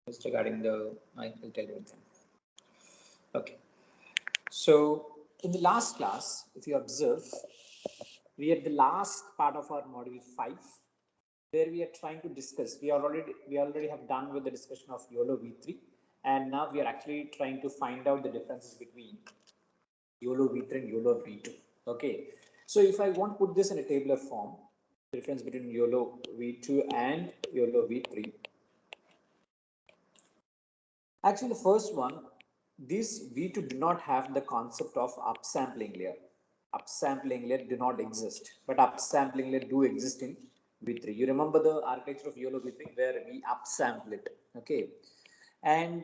just regarding the, I will tell you then. Okay. So in the last class, if you observe, we are at the last part of our module 5, where we are trying to discuss. We already have done with the discussion of YOLO V3, and now we are actually trying to find out the differences between YOLO V3 and YOLO V2. Okay. So if I want to put this in a tabular form, the difference between YOLO V2 and YOLO V3. Actually, the first one, these V2 do not have the concept of upsampling layer. Upsampling layer do not exist, but upsampling layer do exist in V3. You remember the architecture of YOLO V3 where we upsample it, okay? And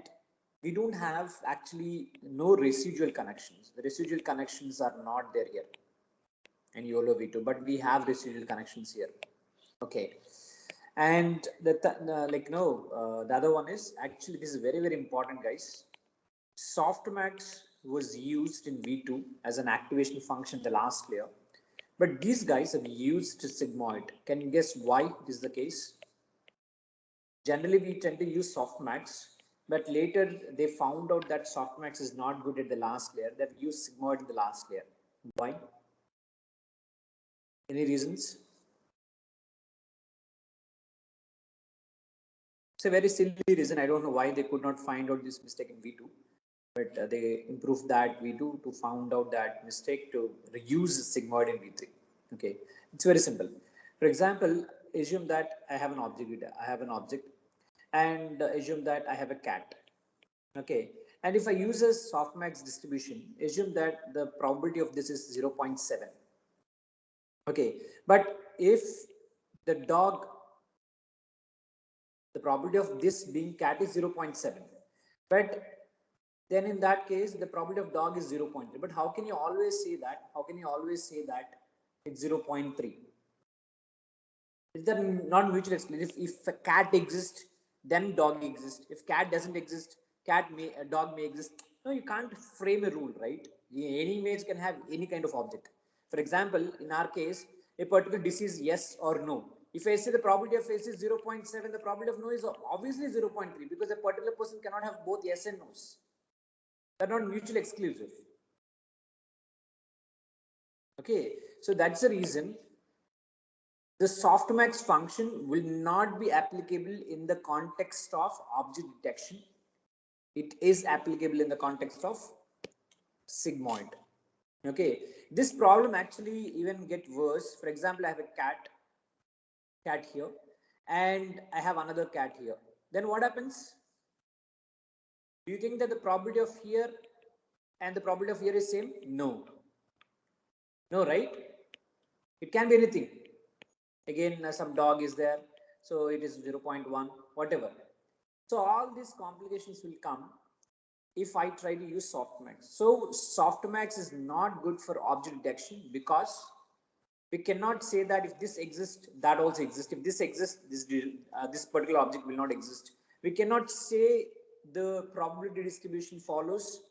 we don't have actually no residual connections. The residual connections are not there here in YOLO V2, but we have residual connections here, okay? And the other one is actually, this is very, very important, guys. Softmax was used in V2 as an activation function, the last layer, but these guys have used sigmoid. Can you guess why it is the case? Generally, we tend to use softmax, but later they found out that softmax is not good at the last layer. They've used sigmoid in the last layer. Why? Any reasons? It's a very silly reason. I don't know why they could not find out this mistake in V2, but they improved that V2 to found out that mistake to reuse sigmoid in V3. Okay, it's very simple. For example, assume that I have an object, and assume that I have a cat. Okay, and if I use a softmax distribution, assume that the probability of this is 0.7. Okay, but if the dog, the probability of this being cat is 0.7, but then in that case the probability of dog is 0.3. But how can you always say that? How can you always say that it's 0.3? Is that not mutually exclusive? If a cat exists, then dog exists. If cat doesn't exist, dog may exist. No, you can't frame a rule, right? Any image can have any kind of object. For example, in our case, a particular disease, yes or no. If I say the probability of yes is 0.7, the probability of no is obviously 0.3, because a particular person cannot have both yes and no's. They're not mutually exclusive. Okay, so that's the reason the softmax function will not be applicable in the context of object detection. It is applicable in the context of sigmoid. Okay, this problem actually even get worse. For example, I have a cat here, and I have another cat here. Then what happens? Do you think that the probability of here and the probability of here is same? No. No, right? It can be anything. Again, some dog is there, so it is 0.1, whatever. So all these complications will come if I try to use softmax. So softmax is not good for object detection, because we cannot say that if this exists, that also exists. If this exists, this particular object will not exist. We cannot say the probability distribution follows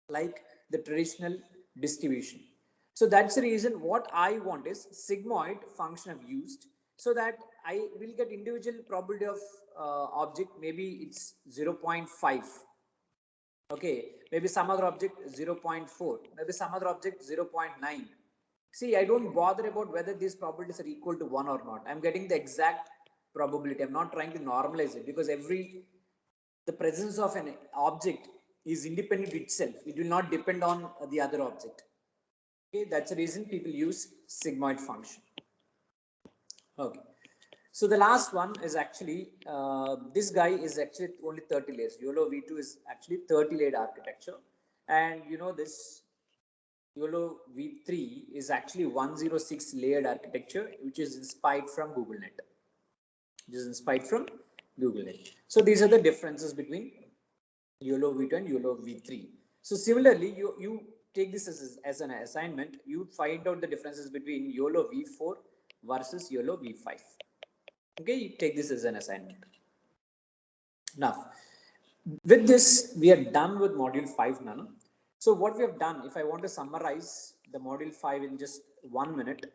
like the traditional distribution. So that's the reason what I want is sigmoid function I've used, so that I will get individual probability of object. Maybe it's 0.5. Okay, maybe some other object 0.4, maybe some other object 0.9. See, I don't bother about whether these probabilities are equal to 1 or not. I'm getting the exact probability. I'm not trying to normalize it, because the presence of an object is independent itself. It will not depend on the other object. Okay, that's the reason people use sigmoid function. Okay, so the last one is actually, this guy is actually only 30 layers. YOLO V2 is actually 30 layered architecture. And you know this YOLO V3 is actually 106 layered architecture, which is inspired from GoogleNet. It is inspired from GoogleNet. So these are the differences between YOLO V2 and YOLO V3. So similarly, you take this as an assignment. You find out the differences between YOLO V4 versus YOLO V5. Okay, you take this as an assignment. Now, with this, we are done with module 5 now. So what we have done, if I want to summarize the module 5 in just 1 minute,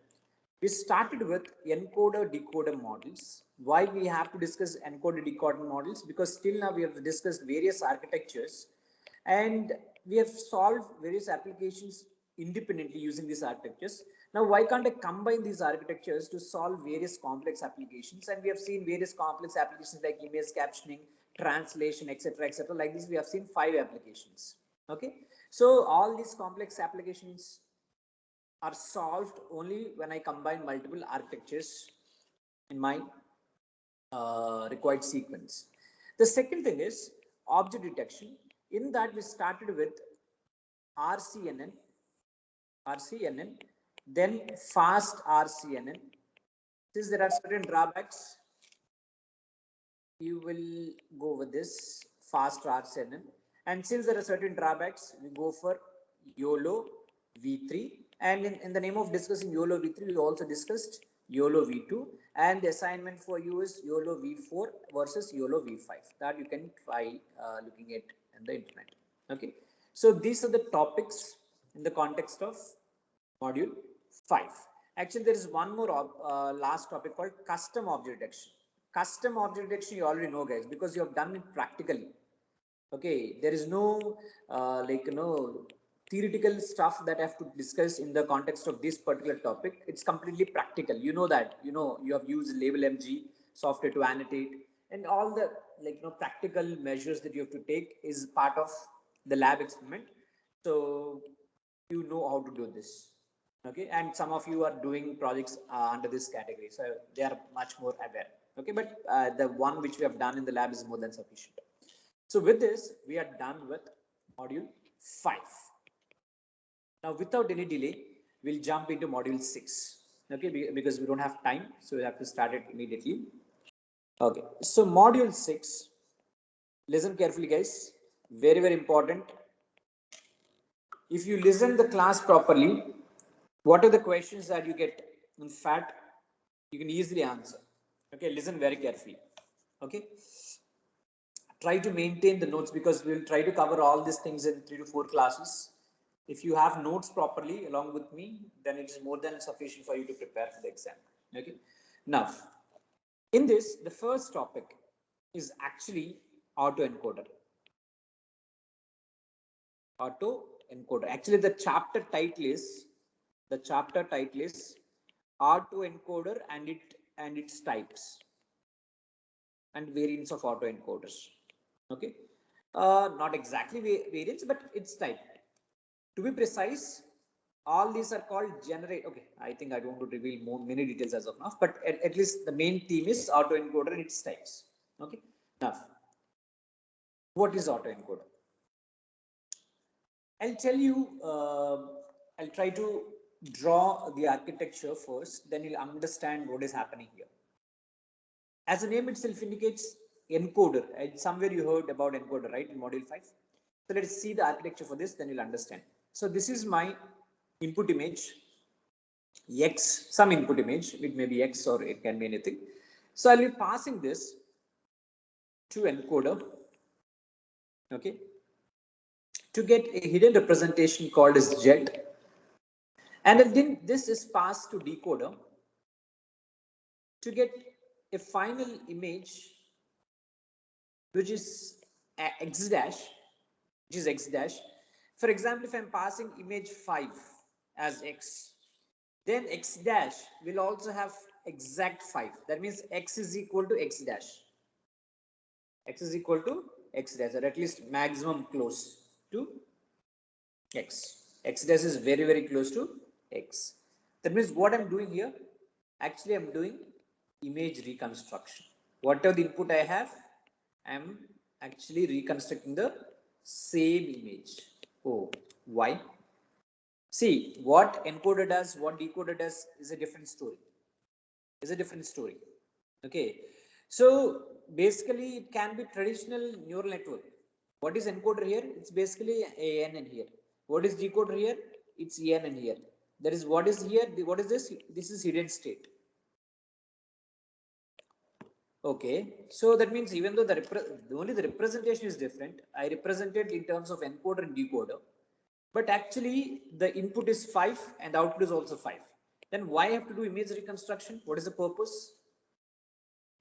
We started with encoder decoder models. Why we have to discuss encoder decoder models? Because till now we have discussed various architectures and we have solved various applications independently using these architectures. Now, why can't I combine these architectures to solve various complex applications? And we have seen various complex applications like image captioning, translation, etc., etc. Like this, we have seen 5 applications. Okay, so all these complex applications are solved only when I combine multiple architectures in my required sequence. The second thing is object detection. In that, we started with RCNN, then fast RCNN. Since there are certain drawbacks, you will go with this fast RCNN. And since there are certain drawbacks, we go for YOLO V3. And in the name of discussing YOLO V3, we also discussed YOLO V2. And the assignment for you is YOLO V4 versus YOLO V5. That you can try looking at in the internet. Okay. So these are the topics in the context of module 5. Actually, there is one more last topic called custom object detection. Custom object detection you already know, guys, because you have done it practically. Okay, there is no theoretical stuff that I have to discuss in the context of this particular topic. It's completely practical. You know that. You know you have used Label MG software to annotate, and all the practical measures that you have to take is part of the lab experiment. So you know how to do this. Okay, and some of you are doing projects under this category, so they are much more aware. Okay, but the one which we have done in the lab is more than sufficient. So with this, we are done with module 5. Now, without any delay, we'll jump into module 6. Okay, because we don't have time, so we have to start it immediately. Okay, so module 6, listen carefully, guys. Very, very important. If you listen the class properly, what are the questions that you get? In fact, you can easily answer. Okay, listen very carefully. Okay, try to maintain the notes because we'll try to cover all these things in 3 to 4 classes. If you have notes properly along with me, then it is more than sufficient for you to prepare for the exam. Okay, now in this, the first topic is actually autoencoder. Autoencoder. Actually, the chapter title is autoencoder and its types and variants of autoencoders. Okay, not exactly variants, but its type. To be precise, all these are called generate. Okay, I think I don't want to reveal many details as of now, but at least the main theme is autoencoder and its types. Okay, now what is autoencoder? I'll tell you. I'll try to draw the architecture first, then you'll understand what is happening here. As the name itself indicates, encoder. Somewhere you heard about encoder, right, in module 5. So let's see the architecture for this, then you'll understand. So this is my input image, X, some input image. It may be X or it can be anything. So I'll be passing this to encoder, okay, to get a hidden representation called as jet. And then this is passed to decoder to get a final image which is x dash, For example, if I'm passing image 5 as x, then x dash will also have exact 5. That means x is equal to x dash. X is equal to x dash, or at least maximum close to x. X dash is very, very close to x. That means what I'm doing here, actually I'm doing image reconstruction. Whatever the input I have, I'm actually reconstructing the same image. Oh, why? See, what encoder does, what decoder does is a different story. Okay. So basically it can be traditional neural network. What is encoder here? It's basically ANN here. What is decoder here? It's ENN here. That is what is here. What is this? This is hidden state. Okay, so that means even though only the representation is different, I represented in terms of encoder and decoder, but actually the input is 5 and the output is also 5. Then why I have to do image reconstruction? What is the purpose?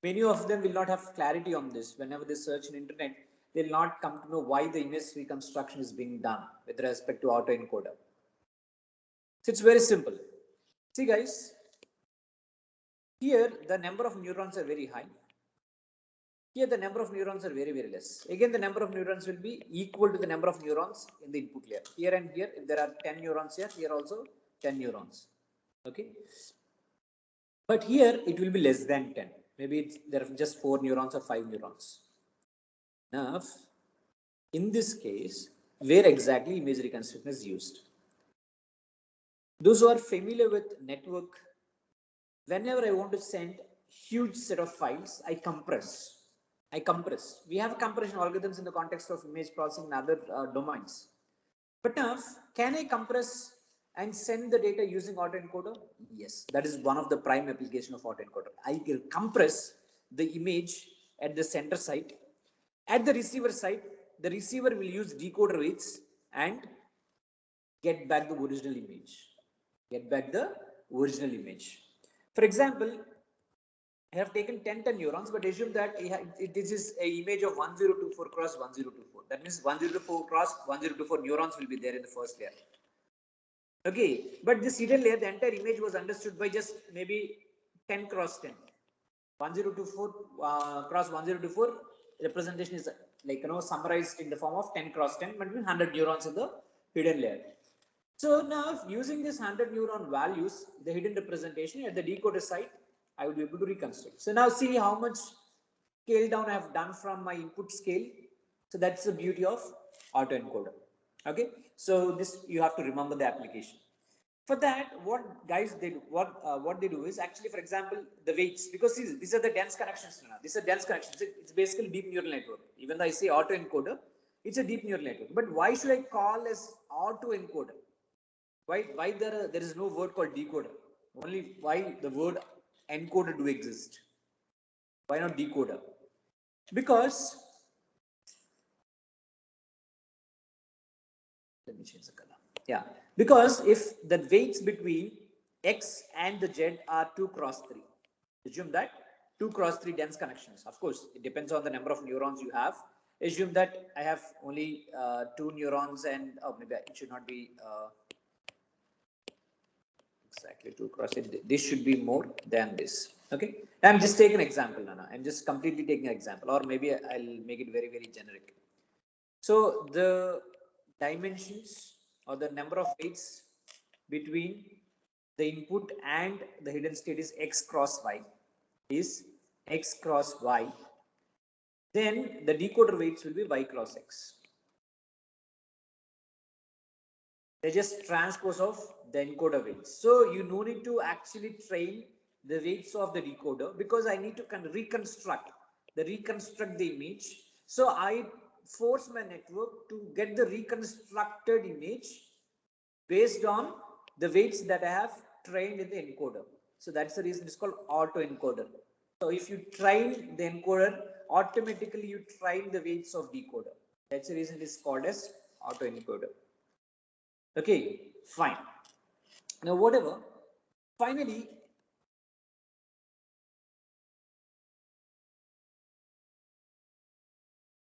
Many of them will not have clarity on this. Whenever they search in internet, they'll not come to know why the image reconstruction is being done with respect to autoencoder. So it's very simple. See guys, here the number of neurons are very high. Here the number of neurons are very, very less. Again, the number of neurons will be equal to the number of neurons in the input layer. Here and here, if there are 10 neurons here also 10 neurons. Okay. But here it will be less than 10. Maybe there are just 4 neurons or 5 neurons. Now, in this case, where exactly image reconstruction is used? Those who are familiar with network, whenever I want to send huge set of files, I compress. We have compression algorithms in the context of image processing and other domains. But now, can I compress and send the data using autoencoder? Yes, that is one of the prime application of autoencoder. I will compress the image at the center site. At the receiver side, the receiver will use decoder weights and get back the original image. For example, I have taken 10 neurons, but assume that this is an image of 1024 cross 1024. That means 1024 cross 1024 neurons will be there in the first layer. Okay, but this hidden layer, the entire image was understood by just maybe 10 cross 10. 1024 cross 1024 representation is like summarized in the form of 10 cross 10, but 100 neurons in the hidden layer. So now using this 100 neuron values, the hidden representation at the decoder side, I will be able to reconstruct. So now see how much scale down I have done from my input scale. So that's the beauty of autoencoder. Okay, so this you have to remember the application. For that, what guys they do, what they do is actually, for example, the weights, because these are the dense connections now. These are dense connections. It's basically deep neural network. Even though I say autoencoder, it's a deep neural network. But why should I call as autoencoder? Why there is no word called decoder? Only why the word encoder do exist? Why not decoder? Because let me change the color. Yeah, because if the weights between x and the z are 2 cross 3, assume that 2 cross 3 dense connections. Of course, it depends on the number of neurons you have. Assume that I have only 2 neurons, and maybe it should not be exactly 2 cross 8. This should be more than this. Okay, I'm just taking an example, Nana. I'm just completely taking an example, or maybe I'll make it very, very generic. So the dimensions or the number of weights between the input and the hidden state is x cross y, then the decoder weights will be y cross x. They just transpose of the encoder weights. So you no need to actually train the weights of the decoder, because I need to reconstruct the image. So I force my network to get the reconstructed image based on the weights that I have trained in the encoder. So that's the reason it's called autoencoder. So if you train the encoder, automatically you train the weights of decoder. That's the reason it's called as autoencoder. Okay, fine. Now whatever, finally,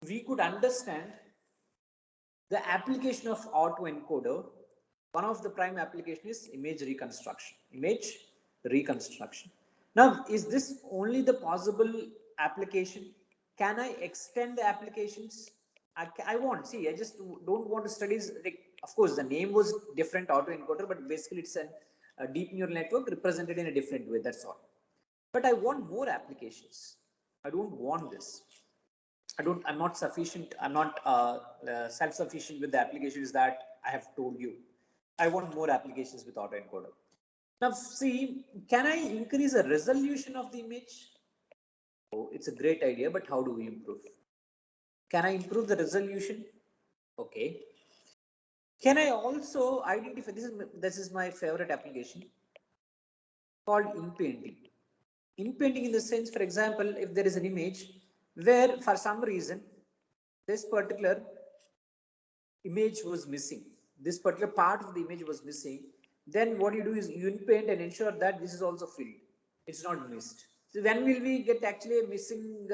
we could understand the application of autoencoder. One of the prime application is image reconstruction. Now, is this only the possible application? Can I extend the applications? I want, see, I just don't want to study, like, of course, the name was different, autoencoder, but basically it's a deep neural network represented in a different way, that's all. But I want more applications. I don't want this. I'm not sufficient. I'm not self-sufficient with the applications that I have told you. I want more applications with autoencoder. Now, see, can I increase the resolution of the image? Oh, it's a great idea, but how do we improve? Can I improve the resolution? Okay. Can I also identify, this is my favorite application called inpainting. Inpainting in the sense, for example, if there is an image where for some reason this particular image was missing, this particular part of the image was missing, then what you do is you inpaint and ensure that this is also filled. It's not missed. So when will we get actually missing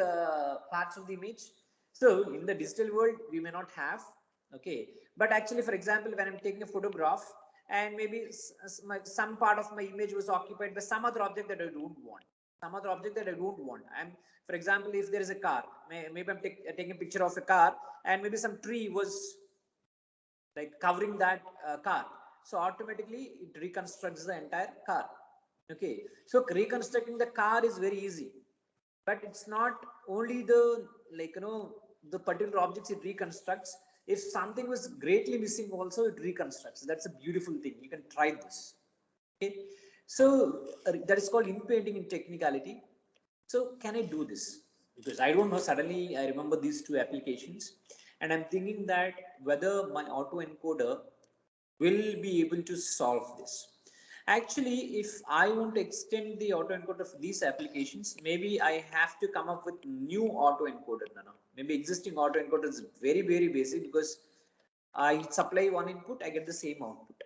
parts of the image? So in the digital world, we may not have, okay. But actually, for example, when I'm taking a photograph and maybe some part of my image was occupied by some other object that I don't want, for example, if there is a car, maybe I'm taking a picture of a car and maybe some tree was like covering that car. So automatically it reconstructs the entire car. Okay. So reconstructing the car is very easy, but it's not only the, like, the particular objects it reconstructs. If something was greatly missing also it reconstructs. That's a beautiful thing. You can try this. Okay. So that is called inpainting in technicality. So can I do this? Because I don't know, suddenly I remember these two applications and I'm thinking that whether my autoencoder will be able to solve this. Actually, if I want to extend the autoencoder for these applications, maybe I have to come up with new autoencoder. No. Maybe existing autoencoder is very, very basic because I supply one input, I get the same output.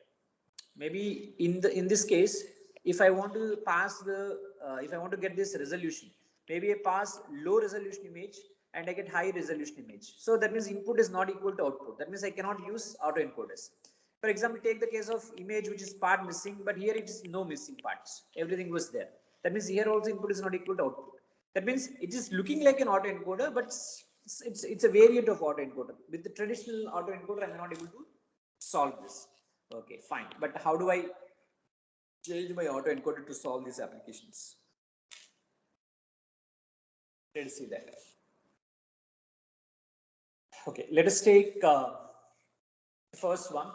Maybe in this case, if I want to pass the if I want to get this resolution, maybe I pass low resolution image and I get high resolution image. So that means input is not equal to output. That means I cannot use autoencoders. For example, take the case of image which is part missing, but here it is no missing parts. Everything was there. That means here also input is not equal to output. That means it is looking like an autoencoder, but it's a variant of autoencoder. With the traditional autoencoder, I'm not able to solve this. Okay, fine. But how do I change my autoencoder to solve these applications? Let's see that. Okay, let us take the first one,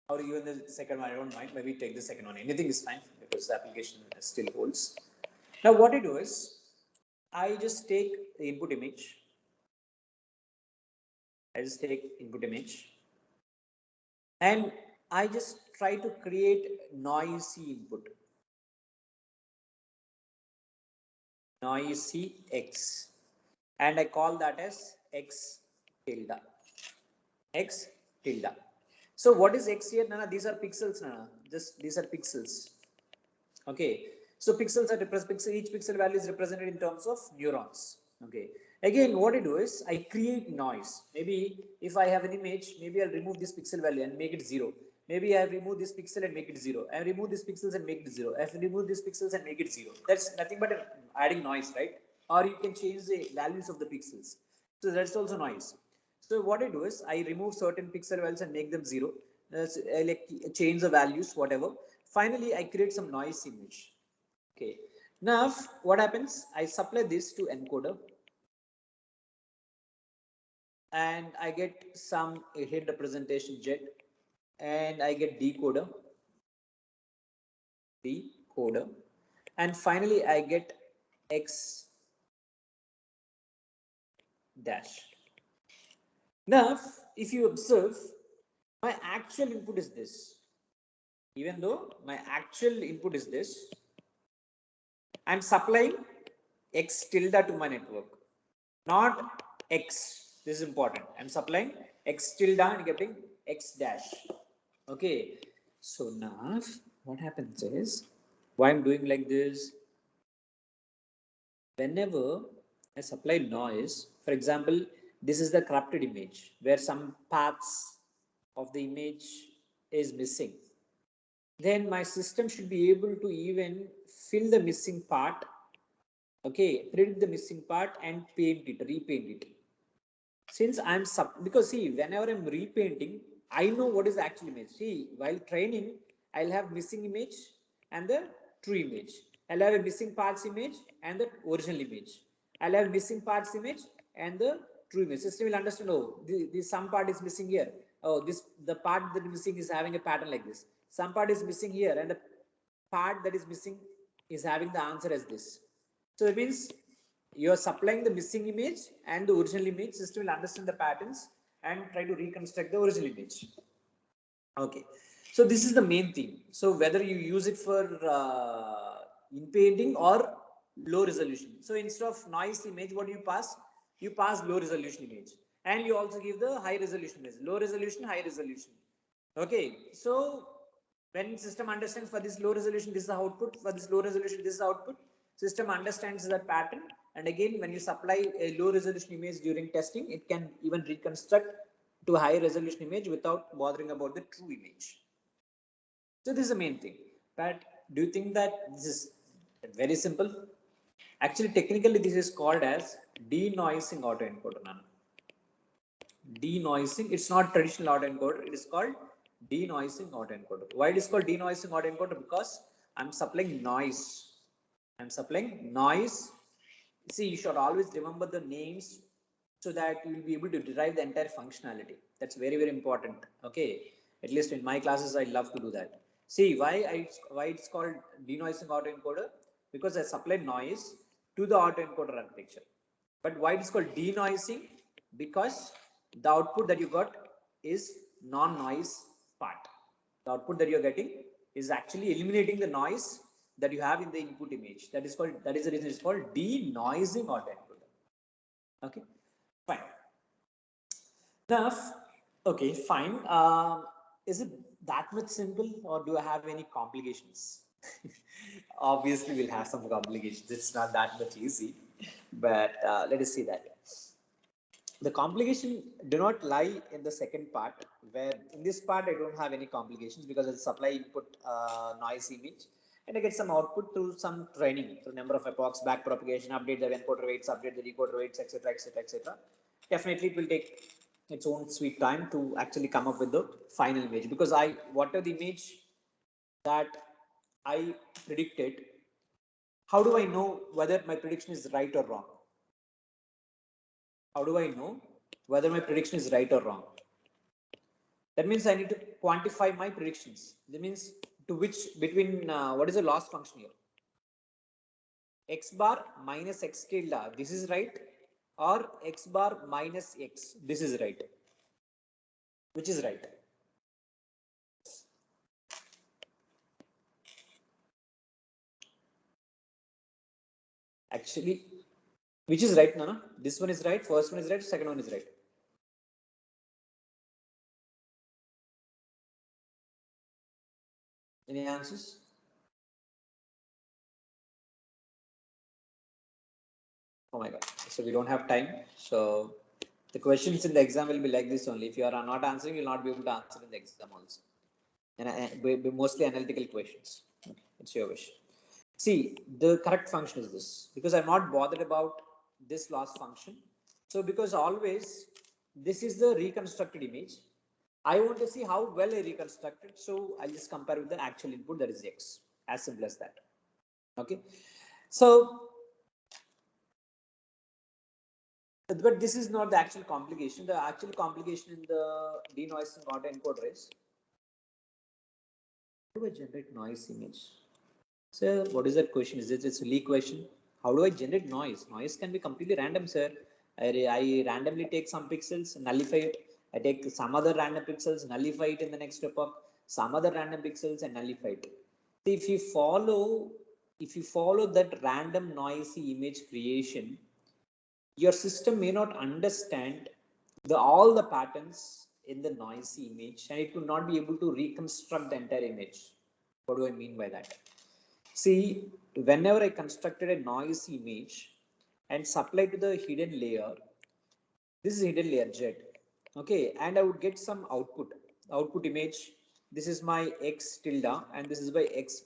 or even the second one. I don't mind. Maybe take the second one. Anything is fine because the application still holds. Now, what I do is I just take the input image. And I just try to create noisy input. Noisy X. And I call that as X tilde. X tilde. So what is X here? Nana, these are pixels, Nana. Just these are pixels. Okay. So pixels are represented, each pixel value is represented in terms of neurons. Okay. Again, what I do is I create noise. Maybe if I have an image, maybe I'll remove this pixel value and make it 0. Maybe I remove this pixel and make it 0. I remove these pixels and make it 0. I remove these pixels and make it 0. That's nothing but adding noise, right? Or you can change the values of the pixels. So that's also noise. So what I do is I remove certain pixel values and make them 0. I like change the values, whatever. Finally, I create some noise image. Okay. Now, what happens? I supply this to encoder and I get some hidden representation jet and I get decoder, and finally I get X dash. Now, if you observe, my actual input is this. Even though my actual input is this, I'm supplying X tilde to my network, not X. This is important. I'm supplying X tilde and getting X dash. Okay. So now what happens is, why I'm doing like this, whenever I supply noise, for example, this is the corrupted image where some parts of the image is missing. Then my system should be able to even fill the missing part. Okay, print the missing part and repaint it. Since I'm because see, whenever I'm repainting, I know what is the actual image. See, while training, I'll have missing image and the true image. I'll have a missing parts image and the original image. I'll have missing parts image and the true image. System will understand, oh, some part is missing here. Oh, the part that is missing is having a pattern like this. Some part is missing here and the part that is missing is having the answer as this. So it means you are supplying the missing image and the original image. System will understand the patterns and try to reconstruct the original image. Okay, so this is the main theme. So whether you use it for inpainting or low resolution. So instead of noise image, what do you pass? You pass low resolution image, and you also give the high resolution image. Low resolution, high resolution. Okay, so When system understands for this low resolution, this is the output, for this low resolution, this is the output, system understands that pattern. And again, when you supply a low resolution image during testing, it can even reconstruct to a high resolution image without bothering about the true image. So this is the main thing. But do you think that this is very simple? Actually, technically, this is called as denoising autoencoder. Denoising, it's not traditional autoencoder, it is called denoising autoencoder. Why it is called denoising autoencoder? Because I'm supplying noise. I'm supplying noise. See, you should always remember the names so that you will be able to derive the entire functionality. That's very, very important. Okay. At least in my classes, I love to do that. See, why it's called denoising autoencoder? Because I supply noise to the autoencoder architecture. But why it's called denoising? Because the output that you got is non-noise part. The output that you're getting is actually eliminating the noise that you have in the input image. That is the reason it's called denoising autoencoder. Okay, fine. Now, okay, fine. Is it that much simple, or do I have any complications? Obviously, we'll have some complications. It's not that much easy, but let us see that. The complication do not lie in the second part, where in this part I don't have any complications because I supply input noise image and I get some output through some training, so number of epochs, back propagation, update the encoder weights, update the decoder weights, etc., etc., etc. Definitely, it will take its own sweet time to actually come up with the final image, because whatever the image that I predicted, how do I know whether my prediction is right or wrong? How do I know whether my prediction is right or wrong? That means I need to quantify my predictions. That means to which between what is the loss function here? X bar minus X tilde, this is right, or X bar minus X, this is right. Which is right? Actually, which is right, Nana? This one is right, first one is right, second one is right. Any answers? Oh my god. So we don't have time. So the questions in the exam will be like this only. If you are not answering, you'll not be able to answer in the exam also. And mostly analytical questions. Okay, it's your wish. See, the correct function is this, because I'm not bothered about this loss function. So because always this is the reconstructed image, I want to see how well I reconstructed. So I'll just compare with the actual input, that is X. As simple as that. Okay. So, but this is not the actual complication. The actual complication in the denoising autoencoder is, how do I generate noise image? Sir, what is that question? Is it a silly question? How do I generate noise? Noise can be completely random, sir. I randomly take some pixels, nullify it. I take some other random pixels, nullify it in the next epoch, some other random pixels and nullify it. See, if you follow that random noisy image creation, your system may not understand all the patterns in the noisy image, and it will not be able to reconstruct the entire image. What do I mean by that? See, whenever I constructed a noise image and supplied to the hidden layer, this is hidden layer Z, okay, and I would get some output image. This is my X tilde and this is my X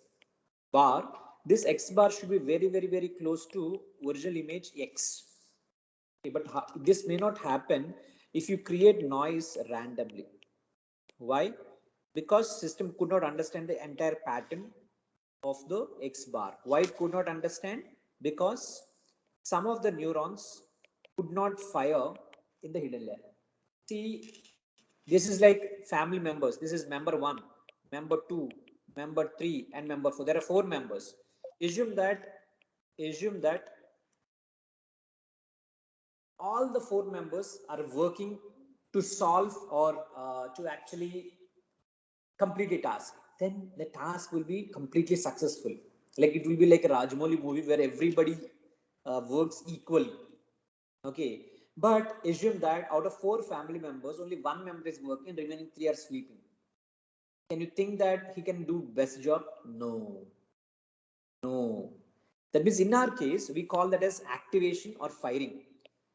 bar. This X bar should be very, very, very close to original image X. Okay, but this may not happen if you create noise randomly. Why? Because system could not understand the entire pattern of the X bar. Why it could not understand? Because some of the neurons could not fire in the hidden layer. See, this is like family members. This is member 1, member 2, member 3, and member 4. There are 4 members. Assume that all the 4 members are working to solve or to actually complete a task, then the task will be completely successful. Like it will be like a Rajamouli movie where everybody works equally. Okay, but assume that out of 4 family members, only 1 member is working, remaining 3 are sleeping. Can you think that he can do best job? No. No. That means in our case, we call that as activation or firing.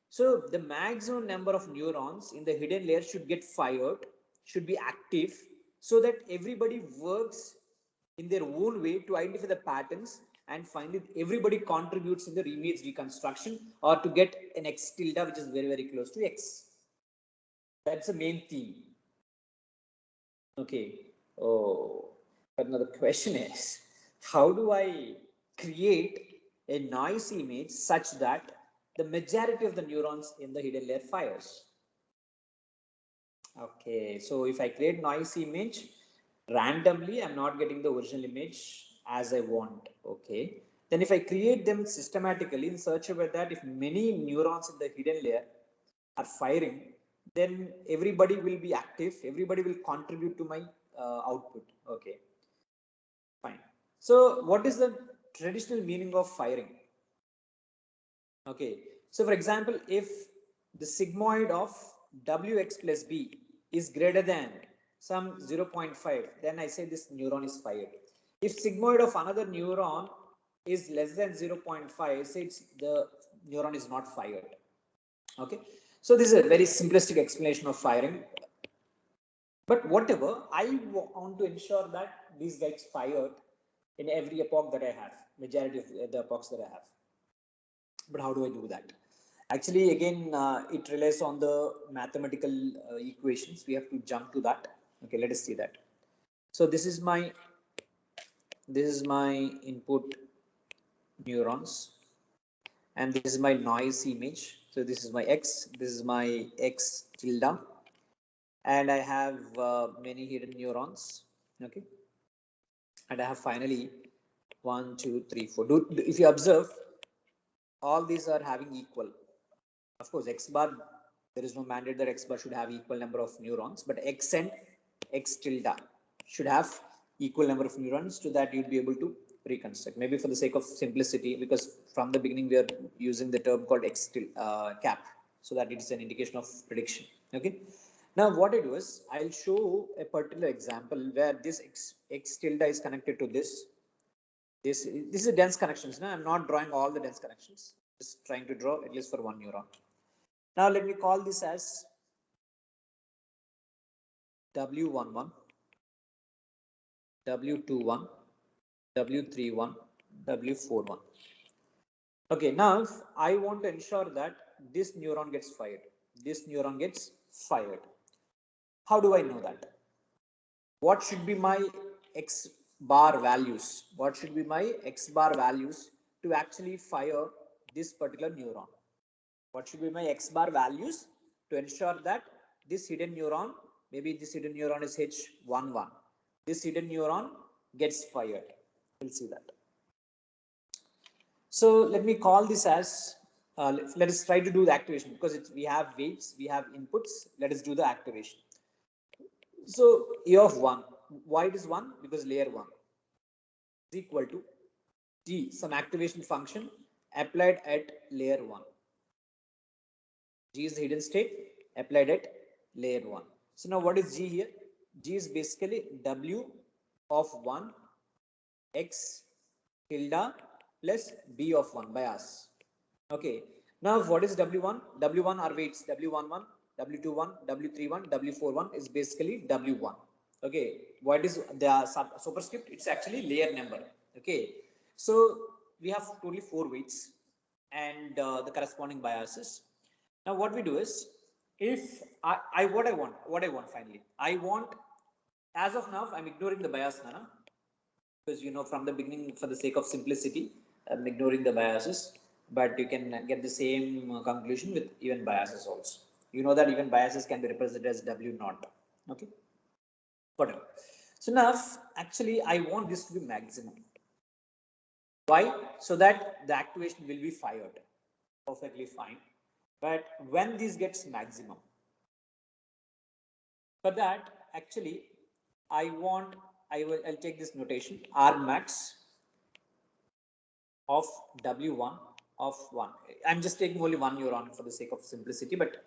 So the maximum number of neurons in the hidden layer should get fired, should be active, so that everybody works in their own way to identify the patterns, and finally everybody contributes in the image reconstruction or to get an X tilde which is very, very close to X. That's the main theme. Okay. Oh, but now the question is, how do I create a noise image such that the majority of the neurons in the hidden layer fires? Okay, so if I create noise image randomly, I'm not getting the original image as I want. Okay, then if I create them systematically in such a way that if many neurons in the hidden layer are firing, then everybody will be active, everybody will contribute to my output. Okay, fine. So what is the traditional meaning of firing? Okay, so for example, if the sigmoid of Wx plus B is greater than some 0.5, then I say this neuron is fired. If sigmoid of another neuron is less than 0.5, say it's the neuron is not fired. Okay, so this is a very simplistic explanation of firing. But whatever, I want to ensure that these gets fired in every epoch that I have, majority of the epochs that I have. But how do I do that? Actually, again, it relies on the mathematical equations. We have to jump to that. Okay, let us see that. So this is my input neurons, and this is my noise image. So this is my X. This is my X tilde, and I have many hidden neurons. Okay, and I have finally 1, 2, 3, 4. If you observe, all these are having equal. Of course, X bar, there is no mandate that X bar should have equal number of neurons, but X and X tilde should have equal number of neurons, so that you'll be able to reconstruct. Maybe for the sake of simplicity, because from the beginning we are using the term called X cap, so that it is an indication of prediction. Okay. Now what I do is I'll show a particular example where this X tilde is connected to this. This is a dense connections. Now I'm not drawing all the dense connections, just trying to draw at least for one neuron. Now let me call this as W11, W21, W31, W41. Okay, now if I want to ensure that this neuron gets fired, this neuron gets fired. How do I know that? What should be my X bar values? What should be my X bar values to actually fire this particular neuron? What should be my X bar values to ensure that this hidden neuron, maybe this hidden neuron is H11, this hidden neuron gets fired. We'll see that. So let me call this as, let us try to do the activation, because we have weights, we have inputs. Let us do the activation. So A of 1, why it is 1? Because layer 1 is equal to G, some activation function applied at layer 1. G is the hidden state applied at layer 1. So now what is G here? G is basically W of 1 X tilde plus B of 1 bias. Okay. Now what is W1? W1 are weights. W11, W21, W31, W41 is basically W1. Okay. What is the superscript? It's actually layer number. Okay. So we have totally 4 weights and the corresponding biases. Now what we do is, if what I want finally, I want, as of now I'm ignoring the bias, Nana, because from the beginning, for the sake of simplicity, I'm ignoring the biases, but you can get the same conclusion with even biases also. You know that even biases can be represented as W0. Okay, whatever. So now actually I want this to be maximum. Why? So that the activation will be fired. Perfectly fine. But when this gets maximum, for that actually I'll take this notation R max of W1 of 1. I'm just taking only one neuron for the sake of simplicity, but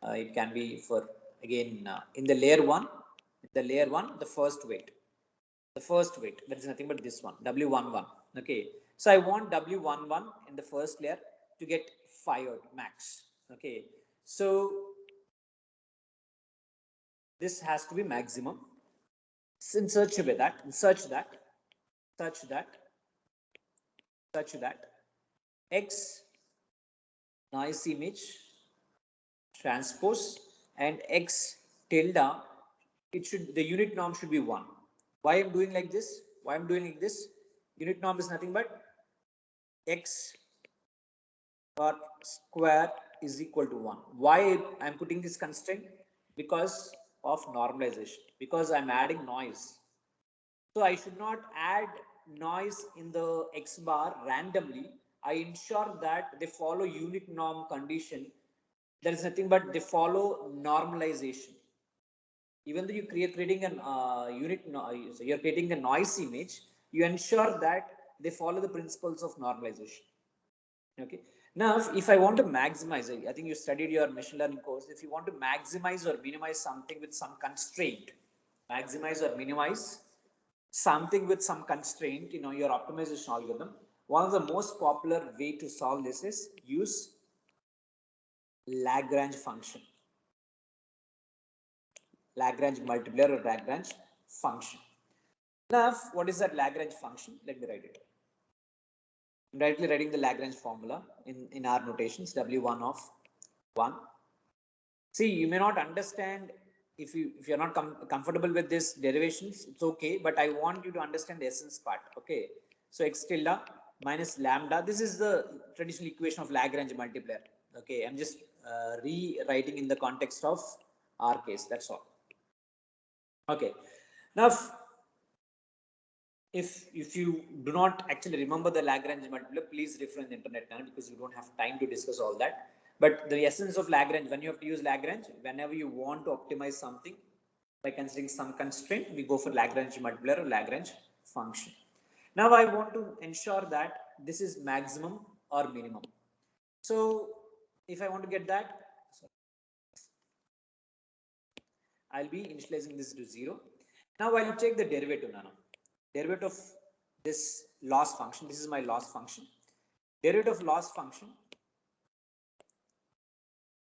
it can be for, again, in the layer 1, the layer 1, the first weight. The first weight, that is nothing but this one, W11. Okay, so I want W11 in the first layer to get fired max. Okay, so this has to be maximum in such a way that, such that X noise image transpose and X tilde, it should, the unit norm should be 1. Why I'm doing like this? Why I'm doing like this? Unit norm is nothing but X or square is equal to 1. Why I'm putting this constraint? Because of normalization, because I'm adding noise. So I should not add noise in the X bar randomly. I ensure that they follow unit norm condition. There is nothing but they follow normalization. Even though creating an so you're creating a noise image, you ensure that they follow the principles of normalization. Okay. Now, if I want to maximize, I think you studied your machine learning course. If you want to maximize or minimize something with some constraint, maximize or minimize something with some constraint, your optimization algorithm, one of the most popular way to solve this is use Lagrange function, Lagrange multiplier or Lagrange function. Now, what is that Lagrange function? Let me write it. I'm directly writing the Lagrange formula in our notations, W1 of 1. See, you may not understand if you're not comfortable with this derivations, it's okay, but I want you to understand the essence part. Okay, so X tilde minus lambda, this is the traditional equation of Lagrange multiplier. Okay, I'm just rewriting in the context of our case, that's all. Okay, now if you do not actually remember the Lagrange multiplier, please refer in the internet now, because you don't have time to discuss all that. But the essence of Lagrange, when you have to use Lagrange, whenever you want to optimize something by considering some constraint, we go for Lagrange multiplier or Lagrange function. Now I want to ensure that this is maximum or minimum. So if I want to get that, I'll be initializing this to 0. Now I'll take the derivative now. Derivative of this loss function. This is my loss function. Derivative of loss function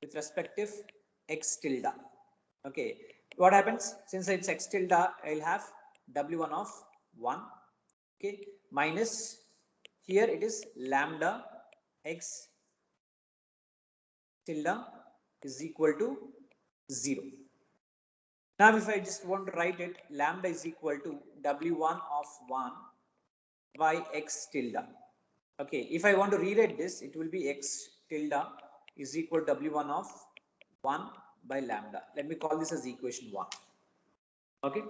with respective x tilde. Okay, what happens? Since it's x tilde, I'll have w1 of 1. Okay, minus here it is lambda x tilde is equal to 0. Now, if I just want to write it, lambda is equal to w1 of 1 by x tilde. Okay, if I want to rewrite this, it will be x tilde is equal to w1 of 1 by lambda. Let me call this as equation 1. Okay.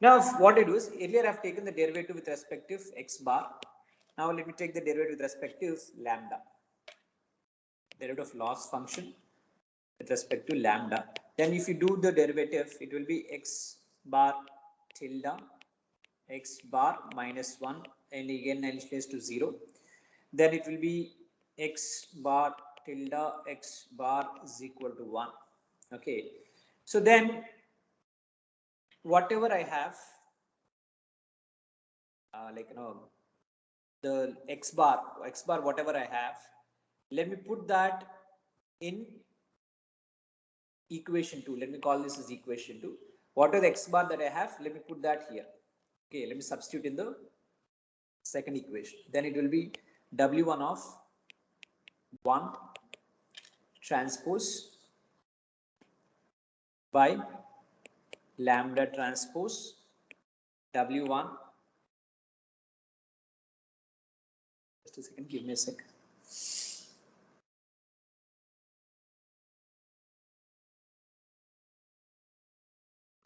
Now, what I do is, earlier I have taken the derivative with respect to x bar. Now, let me take the derivative with respect to lambda. Derivative of loss function with respect to lambda. Then if you do the derivative, it will be x bar tilde x bar minus 1, and again initialize to 0. Then it will be x bar tilde x bar is equal to 1. Okay, so then whatever I have, the x bar whatever I have, let me put that in equation 2. Let me call this as equation 2. What are the x bar that I have? Let me put that here. Okay, let me substitute in the second equation. Then it will be w1 of 1 transpose by lambda transpose w1. Just a second, give me a sec.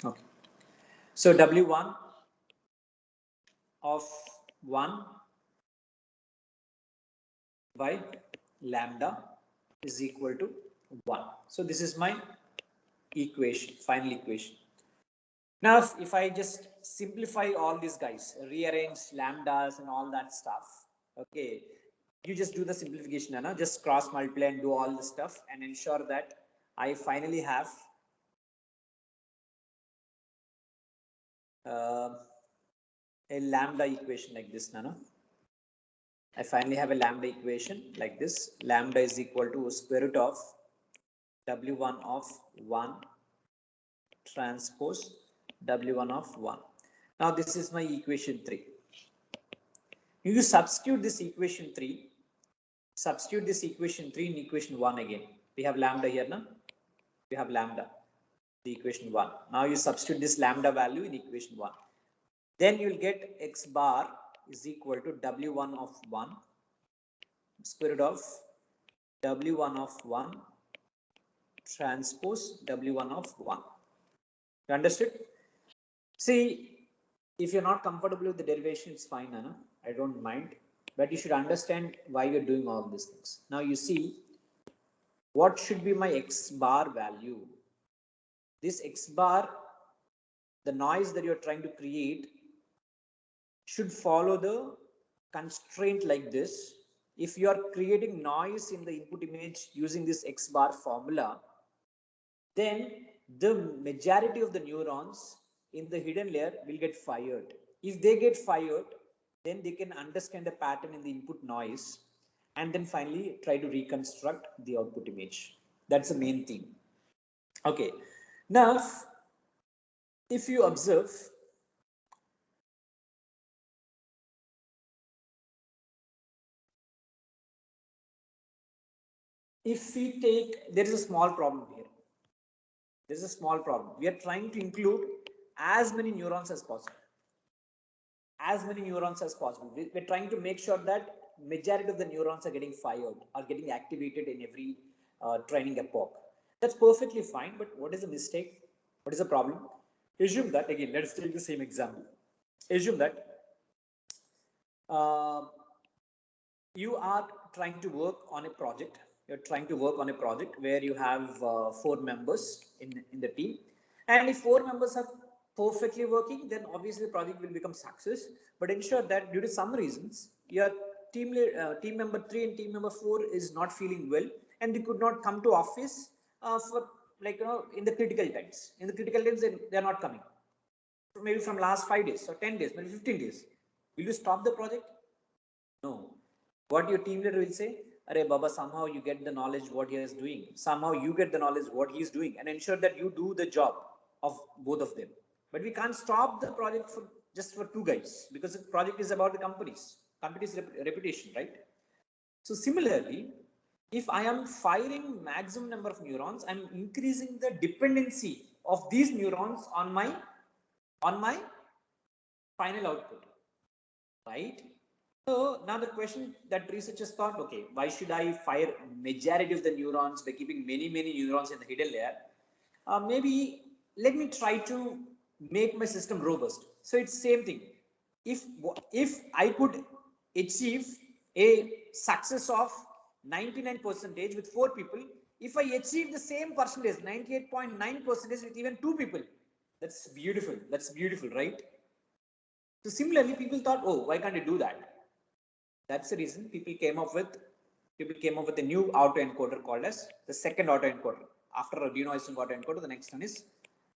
Okay, so w1 of 1 by lambda is equal to 1. So this is my equation, final equation. Now, if I just simplify all these guys, rearrange lambdas and all that stuff, okay, you just do the simplification, Anna, just cross multiply and do all the stuff and ensure that I finally have a lambda equation like this, Nano. I finally have a lambda equation like this. Lambda is equal to square root of W1 of 1 transpose W1 of 1. Now this is my equation 3. You substitute this equation 3. Substitute this equation 3 in equation 1 again. We have lambda here now. We have lambda, the equation 1. Now you substitute this lambda value in equation 1. Then you will get x bar is equal to W1 of 1 square root of W1 of 1 transpose W1 of 1. You understood? See, if you're not comfortable with the derivation, it's fine, Anna. I don't mind. But you should understand why you're doing all these things. Now you see, what should be my x bar value? This x bar, the noise that you're trying to create, should follow the constraint like this. If you are creating noise in the input image using this x bar formula, then the majority of the neurons in the hidden layer will get fired. If they get fired, then they can understand the pattern in the input noise and then finally try to reconstruct the output image. That's the main thing. Okay. Now, if you observe, if we take, there is a small problem here. There's a small problem. We are trying to include as many neurons as possible. As many neurons as possible. We're trying to make sure that majority of the neurons are getting fired, are getting activated in every training epoch. That's perfectly fine, but what is the mistake? What is the problem? Assume that, again, let's take the same example. Assume that you are trying to work on a project. You're trying to work on a project where you have 4 members in the team. And if 4 members are perfectly working, then obviously the project will become success. But ensure that due to some reasons, your team member 3 and team member 4 is not feeling well, and they could not come to office for, like, in the critical times. In the critical times, they are not coming. Maybe from last 5 days or 10 days, maybe 15 days. Will you stop the project? No. What your team leader will say, Arey Baba, somehow you get the knowledge what he is doing. Somehow you get the knowledge what he is doing, and ensure that you do the job of both of them. But we can't stop the project for just for 2 guys, because the project is about the company's reputation, right? So similarly, if I am firing maximum number of neurons, I'm increasing the dependency of these neurons on my final output, right? So now the question that researchers thought, okay, why should I fire majority of the neurons by keeping many neurons in the hidden layer? Maybe let me try to make my system robust. So it's same thing. If I could achieve a success of 99% with 4 people, if I achieve the same percentage, 98.9% with even 2 people, that's beautiful. That's beautiful, right? So similarly, people thought, oh, why can't I do that? That's the reason people came up with a new autoencoder called as the second autoencoder. After a denoising autoencoder, the next one is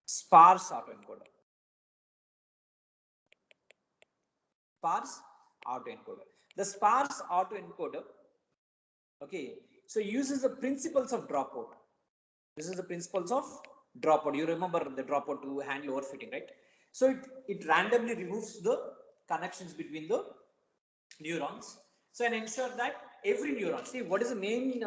sparse autoencoder. Sparse autoencoder. The sparse autoencoder, okay, so uses the principles of dropout. This is the principles of dropout. You remember the dropout to handle overfitting, right? So it randomly removes the connections between the neurons. So and ensure that every neuron, see what is the main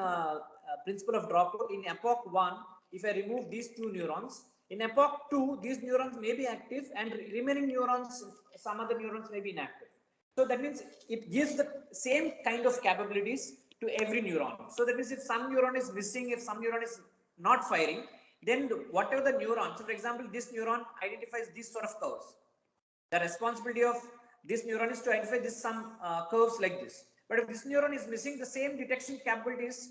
principle of dropout in epoch 1, if I remove these 2 neurons, in epoch 2, these neurons may be active and remaining neurons, some other neurons may be inactive. So that means it gives the same kind of capabilities to every neuron. So that means if some neuron is missing, if some neuron is not firing, then whatever the neuron, so for example, this neuron identifies these sort of curves. The responsibility of this neuron is to identify this some curves like this. But if this neuron is missing, the same detection capabilities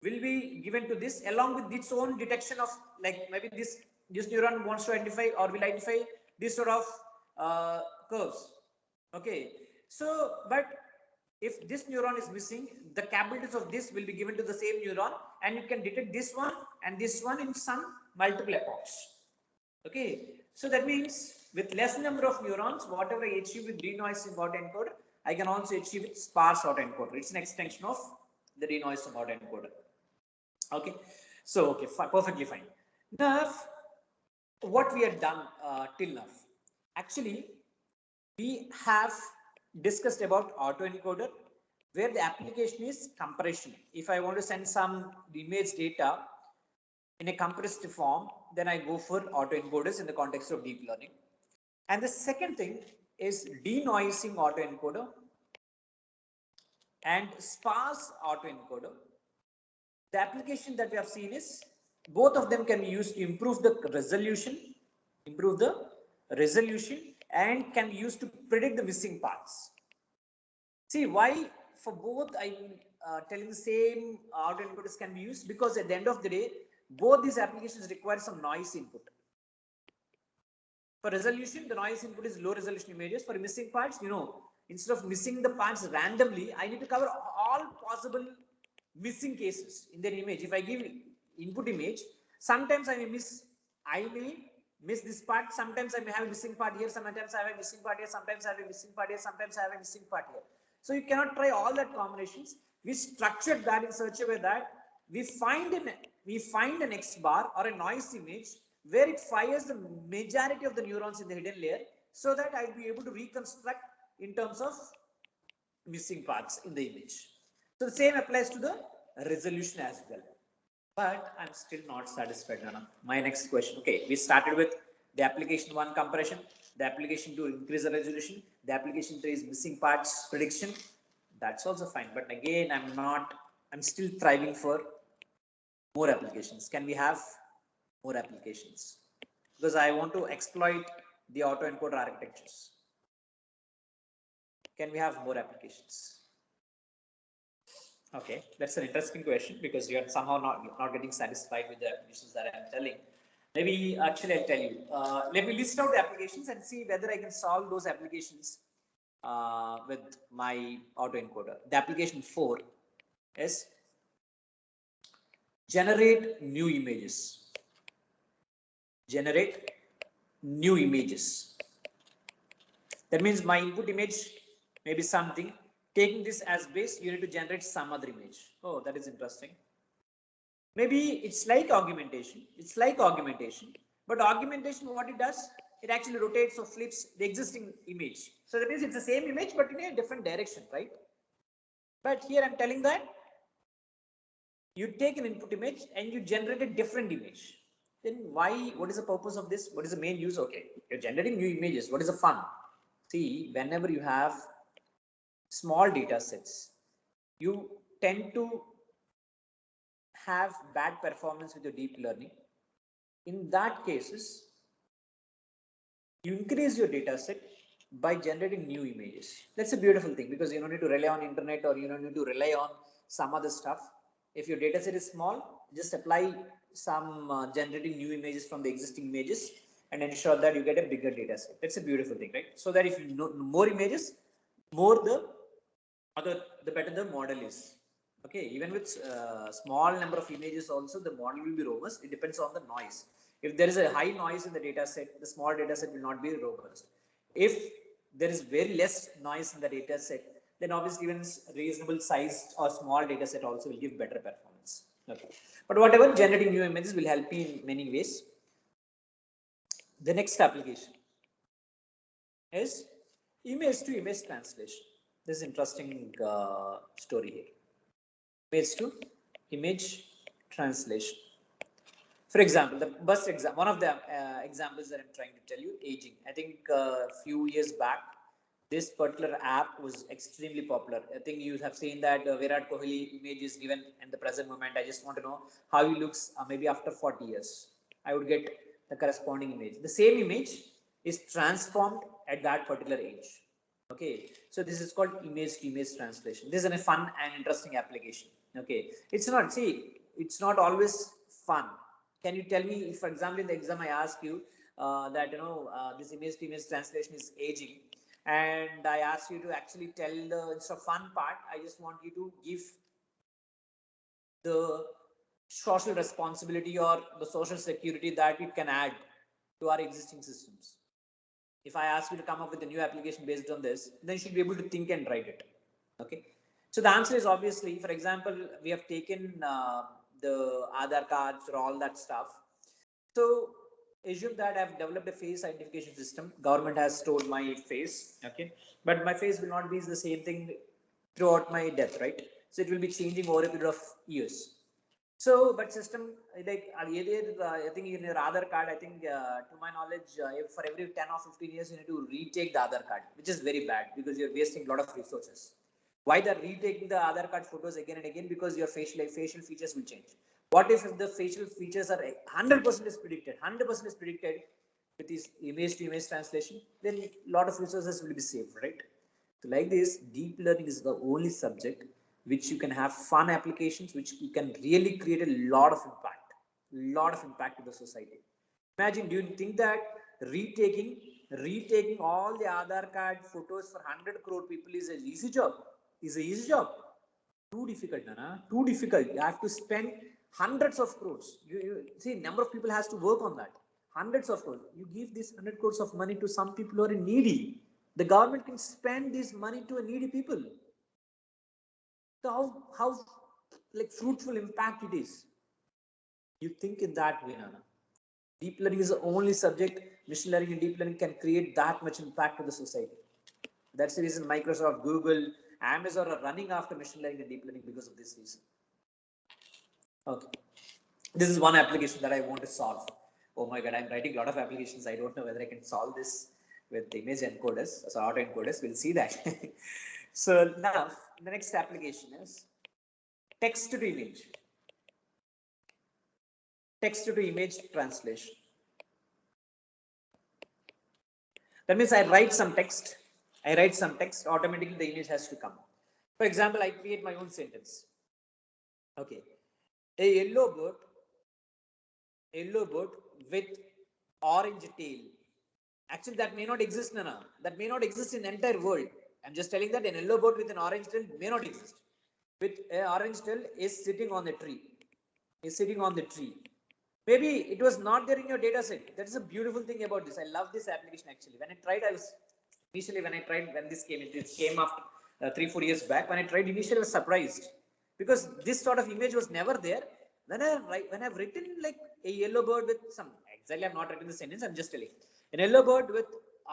will be given to this along with its own detection of, like, maybe this neuron wants to identify or will identify this sort of curves. Okay. So, but if this neuron is missing, the capabilities of this will be given to the same neuron, and you can detect this one and this one in some multiple epochs. Okay. So that means with less number of neurons, whatever I achieve with denoising autoencoder, I can also achieve with sparse autoencoder. It's an extension of the denoising autoencoder. Okay, so okay, perfectly fine. Now, what we have done till now, actually, we have discussed about autoencoder, where the application is compression. If I want to send some image data in a compressed form, then I go for autoencoders in the context of deep learning. And the second thing is denoising autoencoder and sparse autoencoder. The application that we have seen is both of them can be used to improve the resolution, and can be used to predict the missing parts. See why for both I'm telling the same autoencoders can be used, because at the end of the day, both these applications require some noise input. For resolution, the noise input is low resolution images. For missing parts, instead of missing the parts randomly, I need to cover all possible missing cases in that image. If I give input image, sometimes I may miss this part. Sometimes I may have a missing part here. Sometimes I have a missing part here. Sometimes I have a missing part here. Sometimes I have a missing part here. So you cannot try all that combinations. We structured that in such a way that we find an X bar or a noise image where it fires the majority of the neurons in the hidden layer, so that I'll be able to reconstruct in terms of missing parts in the image. So the same applies to the resolution as well. But I'm still not satisfied, Nana. My next question. Okay, we started with the application 1 compression, the application 2 increase the resolution, the application 3 is missing parts prediction. That's also fine. But again, I'm still thriving for more applications. Can we have more applications? Because I want to exploit the autoencoder architectures. Can we have more applications? Okay, that's an interesting question, because you're somehow not getting satisfied with the applications that I'm telling. Maybe actually I'll tell you. Let me list out the applications and see whether I can solve those applications with my autoencoder. The application 4 is generate new images. Generate new images. That means my input image may be something. Taking this as base, you need to generate some other image. Oh, that is interesting. Maybe it's like augmentation. But augmentation, what it does, it actually rotates or flips the existing image. So that means it's the same image, but in a different direction, right? But here I'm telling that you take an input image and you generate a different image. Then what is the purpose of this? What is the main use? Okay, you're generating new images. What is the fun? See, whenever you have small data sets, you tend to have bad performance with your deep learning. In that cases, you increase your data set by generating new images. That's a beautiful thing, because you don't need to rely on internet, or you don't need to rely on some other stuff. If your data set is small, just apply some generating new images from the existing images and ensure that you get a bigger data set. That's a beautiful thing, right? So that if you know more images, the better the model is. Okay, even with small number of images also, the model will be robust. It depends on the noise. If there is a high noise in the data set, the small data set will not be robust. If there is very less noise in the data set, then obviously even reasonable sized or small data set also will give better performance. Okay, but whatever, generating new images will help you in many ways. The next application is image to image translation. This is interesting story here. Image to image translation. For example, the best example, one of the examples that I'm trying to tell you, aging. I think a few years back, this particular app was extremely popular. I think you have seen that Virat Kohli image is given in the present moment. I just want to know how he looks maybe after 40 years. I would get the corresponding image. The same image is transformed at that particular age. Okay, so this is called image to image translation. This is a fun and interesting application. Okay, it's not always fun. Can you tell me, if, for example, in the exam I ask you that this image to image translation is aging, and I ask you to actually tell the instead of fun part, I just want you to give the social responsibility or the social security that it can add to our existing systems. If I ask you to come up with a new application based on this, then you should be able to think and write it. Okay. So the answer is obviously, for example, we have taken the Aadhaar cards or all that stuff. So assume that I've developed a face identification system. Government has stored my face, okay, but my face will not be the same thing throughout my death, right? So it will be changing over a period of years. So, but system like I think in your Aadhaar card, I think to my knowledge, for every 10 or 15 years, you need to retake the Aadhaar card, which is very bad because you're wasting a lot of resources. Why they're retaking the Aadhaar card photos again and again? Because your facial features will change. What if the facial features are 100% is predicted? 100% is predicted with this image to image translation, then a lot of resources will be saved, right? So like this, deep learning is the only subject which you can have fun applications, which you can really create a lot of impact to the society. Imagine, do you think that retaking all the Aadhaar card photos for 100 crore people is an easy job? Is an easy job? Too difficult, Nana. Too difficult. You have to spend hundreds of crores. You see, number of people has to work on that. Hundreds of crores. You give this 100 crores of money to some people who are needy. The government can spend this money to a needy people. So how like fruitful impact it is. You think in that way, Nana. Deep learning is the only subject. Machine learning and deep learning can create that much impact to the society. That's the reason Microsoft, Google, Amazon are running after machine learning and deep learning because of this reason. Okay. This is one application that I want to solve. Oh my God, I'm writing a lot of applications. I don't know whether I can solve this with image encoders, so auto encoders. We'll see that. So now the next application is text to image. Text to image translation. That means I write some text. Automatically the image has to come. For example, I create my own sentence. Okay. A yellow bird with orange tail. Actually, that may not exist, Nana. That may not exist in the entire world. I'm just telling that an yellow bird with an orange tail may not exist. With an orange tail is sitting on the tree. Maybe it was not there in your data set. That is a beautiful thing about this. I love this application actually. When this came, it came after 3-4 years back. When I tried initially, I was surprised because this sort of image was never there. When I've written like a yellow bird with some, exactly I'm not writing the sentence, I'm just telling. An yellow bird with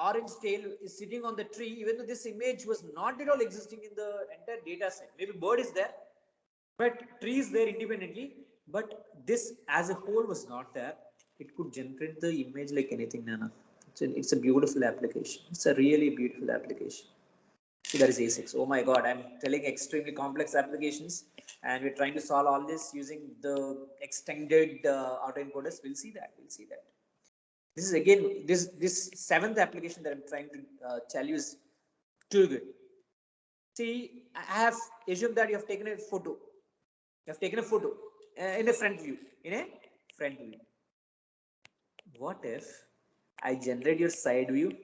orange tail is sitting on the tree, even though this image was not at all existing in the entire data set. Maybe bird is there, but tree is there independently, but this as a whole was not there. It could generate the image like anything, Nana. It's a beautiful application. It's a really beautiful application. So that is A6. Oh my God, I'm telling extremely complex applications, and we're trying to solve all this using the extended autoencoders. We'll see that. This is again this seventh application that I'm trying to tell you is too good. See, I have assumed that you have taken a photo. In a front view. What if I generate your side view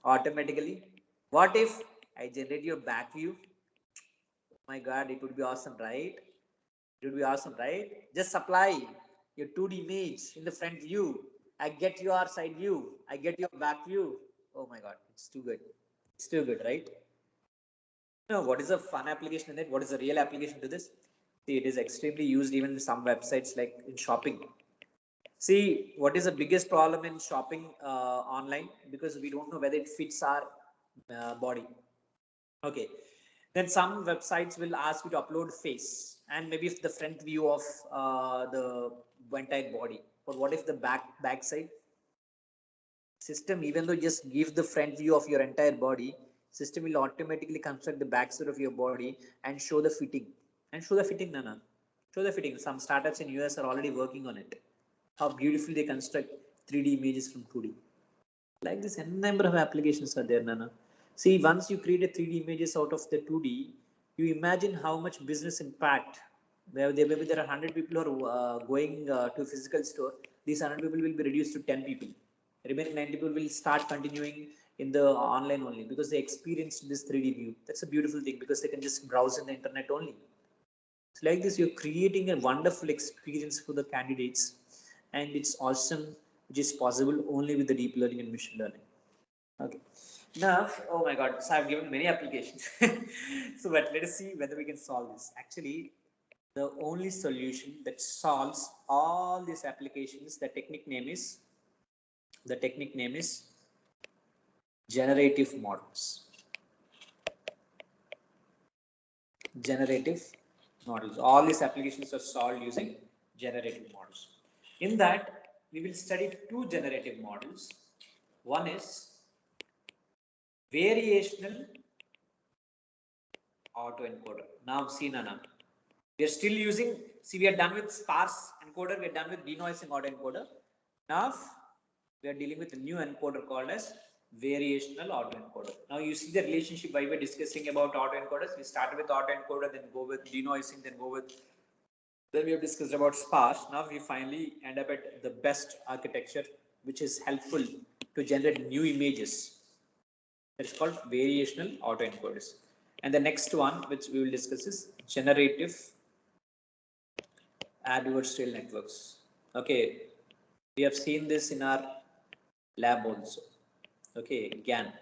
automatically? What if I generate your back view? Oh my God, it would be awesome, right? Just supply your 2D image in the front view. I get your side view. I get your back view. Oh my God, it's too good. It's too good, right? Now, what is a fun application in it? What is a real application to this? See, it is extremely used even in some websites like in shopping. See, what is the biggest problem in shopping online? Because we don't know whether it fits our body. Okay. Then some websites will ask you to upload face and maybe if the front view of the entire body. But what if the back side? System, even though just give the front view of your entire body, system will automatically construct the back side of your body and show the fitting. Nana. Show the fitting. Some startups in US are already working on it. How beautifully they construct 3D images from 2D. Like this, n number of applications are there, Nana. See, once you create a 3D images out of the 2D, you imagine how much business impact. Maybe there are 100 people who are going to a physical store. These 100 people will be reduced to 10 people. Remaining 90 people will start continuing in the online only because they experienced this 3D view. That's a beautiful thing because they can just browse in the internet only. So like this, you're creating a wonderful experience for the candidates, and it's awesome, which is possible only with the deep learning and machine learning. Okay. Now, oh my God, so I've given many applications. So, but let us see whether we can solve this. Actually, the only solution that solves all these applications, the technique name is generative models. Generative models. All these applications are solved using generative models. In that, we will study two generative models. One is variational autoencoder. Now, see Nana, we are still using, see we are done with sparse encoder, we are done with denoising autoencoder. Now, we are dealing with a new encoder called as variational autoencoder. Now you see the relationship why we're discussing about autoencoders. We started with autoencoder, then go with denoising, then we have discussed about sparse. Now we finally end up at the best architecture, which is helpful to generate new images. That is called variational autoencoders. And the next one, which we will discuss, is generative adversarial networks. Okay, we have seen this in our lab also. Okay, GAN.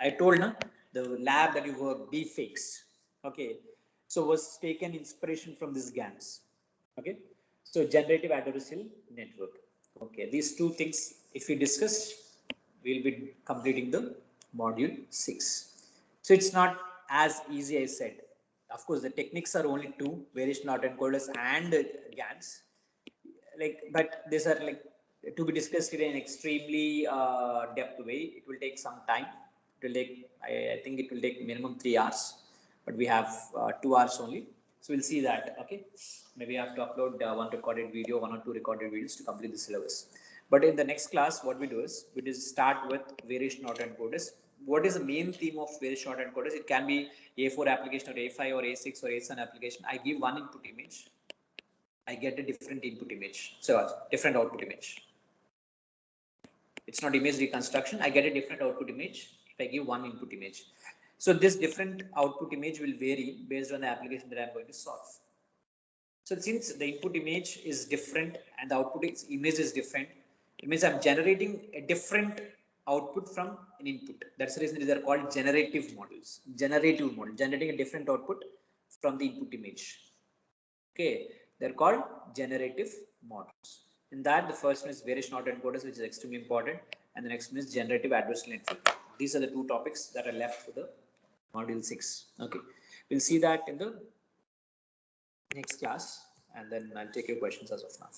I told na the lab that you work deepfakes. Okay, so was taken inspiration from this GANs. Okay, so generative adversarial network. Okay, these two things, if we discuss, we'll be completing the module 6. So it's not as easy as I said. Of course, the techniques are only two: variational autoencoders and GANs. Like, but these are like to be discussed in an extremely depth way. It will take some time. It will take, I think it will take minimum 3 hours, but we have 2 hours only. So we'll see that. Okay, maybe I have to upload one recorded video, one or two recorded videos to complete the syllabus. But in the next class, what we do is we just start with variation autoencoders. What is the main theme of variation autoencoders? It can be A4 application or A5 or A6 or A7 application. I give one input image, I get a different input image. So different output image. It's not image reconstruction. I get a different output image if I give one input image. So this different output image will vary based on the application that I'm going to solve. So since the input image is different and the output image is different, it means I'm generating a different output from an input. That's the reason these are called generative models. Generative model, generating a different output from the input image. Okay, they're called generative models. In that, the first one is variation autoencoders, which is extremely important, and the next one is generative adversarial network. These are the two topics that are left for the module 6. Okay, we'll see that in the next class, and then I'll take your questions as of now.